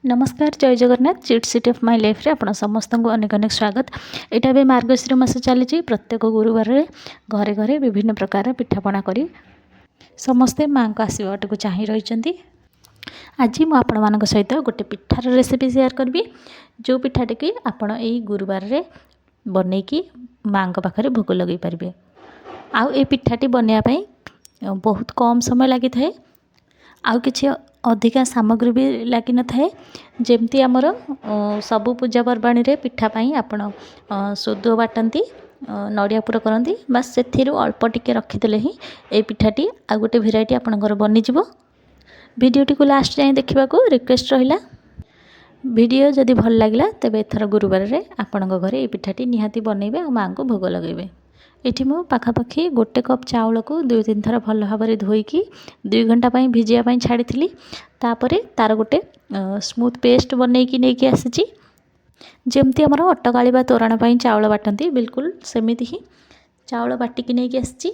नमस्कार जय Jagannath chit city of my life रे आपण समस्त को अनेक अनेक स्वागत। एटा भी मार्गशीर मास चली प्रत्येक गुरुवार रे घरे घरे विभिन्न प्रकार पिठापना करी समस्ते माँ को आशीर्वाद को चाह रही। आज मु आपण मान सहित गोटे पिठार रेसिपी शेयर करी जो पिठाटी की आपण यही गुरुवार रे बनईकी माँ पाखे भोग लगे पारे। आउ ए पिठाटी बनवाई बहुत कम समय लगी थाए आउ किछि अधिका सामग्री भी लगी न थाए। जमती आमर सबु पूजा पर्वाणी रे पिठा पाई आपण सोदुଅ बाटंती नड़िया पुर करती बास से अल्प टिके रखीदे ही ए पिठाटी आ गोटे भेराइटी आपणकर बनीजिवो। भिडियोटी को लास्ट जाए देखा रिक्वेस्ट रहिला। वीडियो जदि भल लगिला तेबे एथर गुरुवार रे आपण घरे ए पिठाटी निहाती बनइबे आ माँ को भोग लगेबे। एठी मो पाखापाखि गोटे कप चाउल को 2-3 थर भल भाव में धोईकी 2 घंटा भिजिया छाड़ी तापरे तार गोटे स्मूथ पेस्ट बनईकी नहीं आसी जमती आमर अटकाली तोराण चाउल बाटंती बिल्कुल सेमिति ही चाउल बाटिकी नहीं आसी।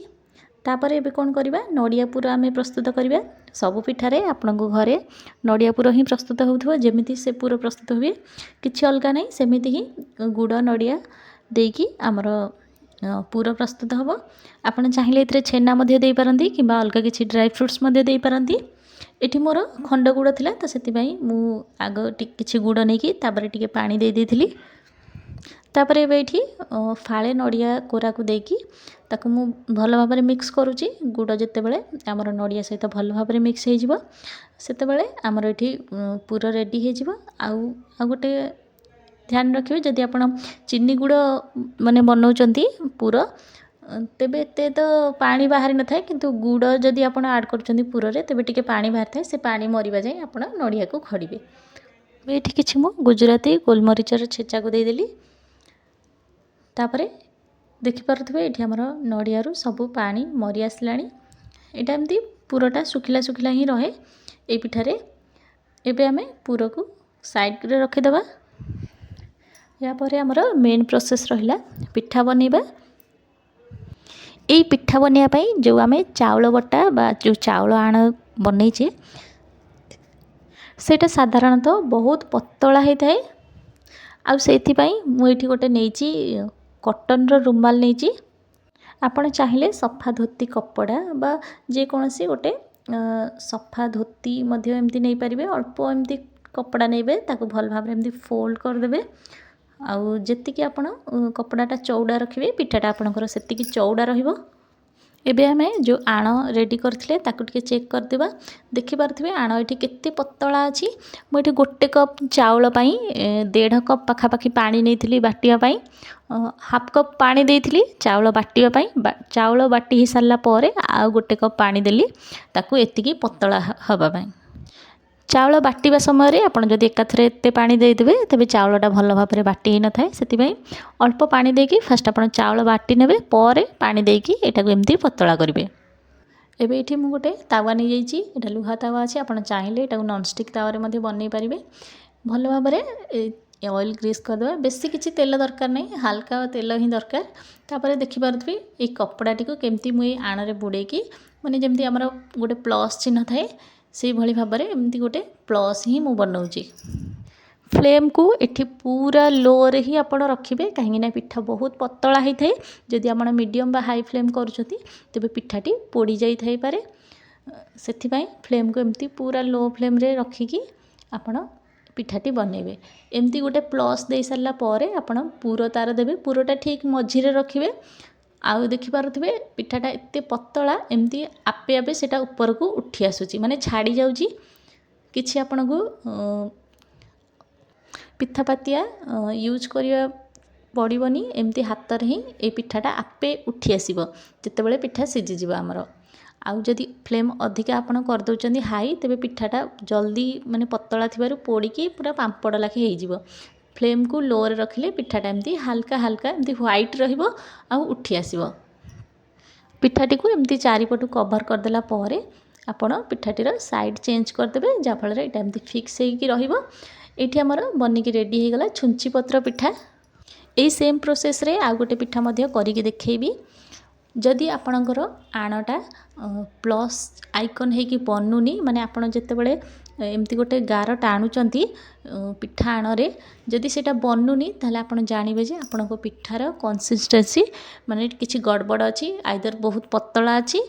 तापर एबे कौन करवा नड़िया पुर आम प्रस्तुत करवा। सबु पिठारे आपण घरे नड़िया पुर ही प्रस्तुत होउथबो जेमिति से पूरा प्रस्तुत हुए किछि अलगा नहीं सेमिति ही गुड़ नड़िया देकी आमर पूरा प्रस्तुत हम। आपड़ चाहिए ये छेना दे पारती कि अलग किसी ड्राई फ्रुट्स दे पारती। एठी मोर खंड गुड़ थिला तो सेतिबाई मु आग किछि गुड़ नहीं तापर टिके पानी दे देथिली। तापर एबे एठी फाळे नड़िया कोरा को देकी ताकू मु भल भाव में मिक्स करुची। गुड़ जेतेबेले आमर नड़िया सहित भल भाव में मिक्स हो जिवो सेतेबेले आमर एठी पूरा रेडी हो जिवो। आ गोटे ध्यान रखिए जदि आप चीनी गुड़ माने बनाउछंती पूरा तेबे एते तो पानी बाहरी न थाए किंतु गुड़ जदि आप ऐड करछंती पूरा रे तेबे टिके पानी बाहर थाए से पानी मरिबा जाए आप नड़िया को खड़िबे। एठी किछि मु गुजराती गोलमरीचर छेचा को दे देली। तापरे देखि पारुथबे एठी हमर नड़िया रु सब पानी मरि आसलानी। एटा एमती पूराटा सुखिला सुखिला ही रहे ए पिठारे। एबे आमे पूरा को साइड रे रखि देबा। या परे हमर मेन प्रोसेस रहिला पिठा बनैबा। एई पिठा बनैया पई जो आमे चाउल बटा बा जो चाउल आण बनैछे सेटा साधारणतः बहुत पतला होई थाए। आ सेथि पई मु एठी गोटे नैची कॉटन रो रुमाल नैची। आपण चाहिले सफा धोती कपड़ा बा जे कोनसी गोटे सफा धोती मध्य एमती नै परिबे। अल्प एमती कपड़ा नेबे ताको भल भाव एमती फोल्ड कर देबे। आउ जेतिकी आपण कपड़ाटा चौड़ा रखिबे पिठाटा आपणकर सेतिकी चौड़ा रहिबो। एबे आमे जो आण रेडी करथिले ताकू टिके चेक कर देबा। देखि पारथिबे आण एठी केते पतला अछि। मु एठी गोटे कप चाउल पई 1.5 कप पाखापाखि पानी नेइथिली बाटिया पई। हाफ कप पानी देइथिली चाउल बाटिया पई। चाउल बाटी ही सारला परे आ गोटे कप पानी देली ताकू एतिकी पतला हबा पई। चाउल बाटिबा समय रे आपण जदि एकाथरे एते पानी दे देबे तबे चाउलटा भल भाव में बाटी न थाए। सेति पई अल्प पानी देकी फर्स्ट आपण चाउल बाटी नेबे परे पानी देकी एटाको एमती पतला करिवे। एबे एठी मु गोटे तावा नै जाईची। एटा लुहा तावा अछि। आपण चाहिले एटाको नॉन स्टिक तावा रे मध्ये बनै पारिबे। भल भाव में ऑयल ग्रीस कर देबा। बेसी किछि तेल दरकार नै हल्का तेल ही दरकार। तापर देखि पारथबे ए कपड़ाटी को केमती मु ए आण रे बुडेकी माने जेमती हमर गोटे प्लस चिन्ह थाए से भली भाव में एमती गोटे प्लस ही मु बनाऊँगी। फ्लेम को एठी पूरा लो रे ही आपण रखिबे कहीं पिठा बहुत पतला ही थाए। जदि आपण मीडियम बा हाई फ्लेम करूछथि तबे पिठाटी पोड़ी जाई थाई पारे। सेथि पई फ्लेम को एमती पूरा लो फ्लेम रे रखिकी आपण पिठाटी बनेबे। एमती गोटे प्लस दे सारला परे आपण पूरा तार देबे। पूराटा ठीक मझी रे रखिबे। आउ देखि पारुथबे पिठाटा एते पतला एमती आपे आपे सेटा ऊपर को उठी आसुची माने छाड़ी जाउची। किछि आपण को पिठापातिया यूज करिया पड़िबनी एमती हाथ रे ही ए पिठाटा आपे उठी आसीबो जेतेबेले पिठा सिझी जिवो हमर। आउ जदि फ्लेम अधिका आपण कर दउचंदी हाई तेबे पिठाटा जल्दी माने पतला थिबारु पोड़ीकी पूरा पांपड़ लाखे हेई जिवो। फ्लेम को लो रे रखिले पिठाटा एमती हल्का हल्का एमती व्हाइट रहिबो आ उठी आसीबो। पिठाटी को एमती चारिपटू कभर कर देला परे आपण पिठाटीर साइड चेंज कर देबे जा फल रे एटा एमती फिक्स हेकी रहिबो। एठी हमर बनिकी रेडी हे गला छुंची पत्र पिठा। ए सेम प्रोसेस रे आ गोटे पिठा मध्ये करिके देखैबी। जदि आपणकर आणटा प्लस आइकन हेकी बनूनी माने आपण जेतेबेले एमती गोटे गार टाणुचंती पिठा आणरे जदि सेटा बनूनी ताहले आपण जानिबे जे आपनको पिठार कंसिस्टेंसी माने किछि गड़बड़ अछि आइदर बहुत पतला अछि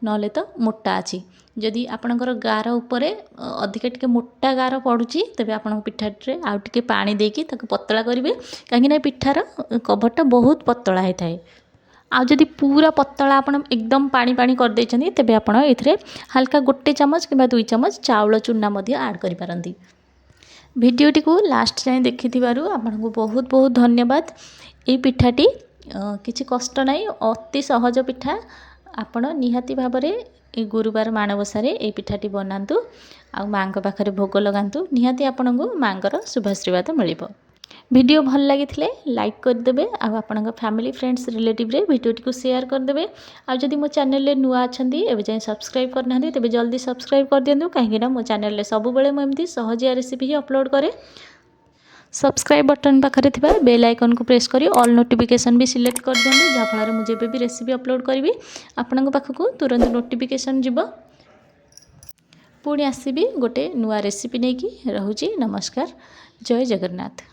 नले तो मोटा अछि जदि आपणकर गार उपरे अधिक टिके मोटा गार पड़ुछि तबे आपण पिठाटे आउ टिके पानी देकी ताको पतला करिवे काहेकि ना पिठार कवरटा बहुत पतला होता आउ जदि पूरा पतला आपण एकदम पानी पानी कर देछन्ती तबे आपण एथिरे हल्का गोटे चमच किबा 2 चमच चाउल चूना मध्ये ऐड करि पारंती। भिडियोटी को लास्ट जाए देखिथिबारु आपनको बहुत बहुत धन्यवाद। ए पिठाटी किछि कष्ट नाही अति सहज पिठा आपण निहाती भाबरे ए गुरुवार माणबसारे ए पिठाटी बनातु आ मांक पाखरे भोग लगातु निहाती आपनको मांकर शुभाशीर्वाद मिलिबो। वीडियो भल लगी लाइक करदे आपणक फैमिली फ्रेंड्स रिलेटिव रे वीडियोटी को शेयर करदे आ जदि मो चैनल रे नुआ अछंती एबे जाय सब्सक्राइब करना तेबे जल्दी सब्सक्राइब कर दियंतु कहीं मो चैनल रे सब बेले मो एमती सहजिया रेसिपी ही अपलोड करे। सब्सक्राइब बटन पाखरे थिबा बेल आइकन को प्रेस करी ऑल नोटिफिकेशन भी सिलेक्ट कर दियंतु जहाँ फल मु जेबे भी रेसिपी अपलोड करी आपणक पाखकु तुरंत नोटिफिकेशन जिवो। पुणी आसीबी गोटे नुआ रेसिपी नहीं कि रहुची। नमस्कार, जय जगन्नाथ।